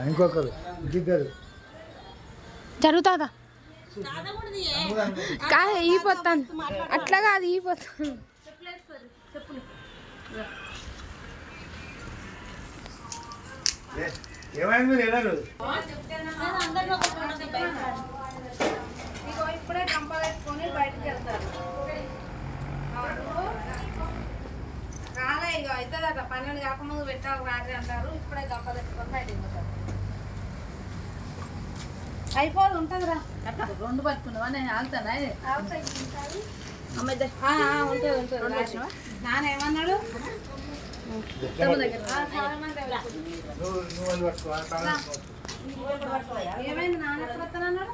ఇంకొకరు దిగ్గరు జరుగుతుందా కాదు ఈపోతాను అట్లా కాదు ఈపోతాను ఏమైంది మీరు వెళ్ళరు ఇప్పుడే కంప వేసుకొని బయటకు వెళ్తారు రాలే ఇక అవుతుందట 12 కాకముందు పెట్టాలి రాత్రి అంటారు ఇప్పుడే గంప తెచ్చుకొని బయటకు పోతారు అయిపోదు ఉంటుందిరా 2 పట్టుకున్నావా నేను ఆగుతానా ఉంటుంది నాన్న ఏమన్నాడు ఏమైంది నాన్న ఎప్పుడు వస్తానన్నాడు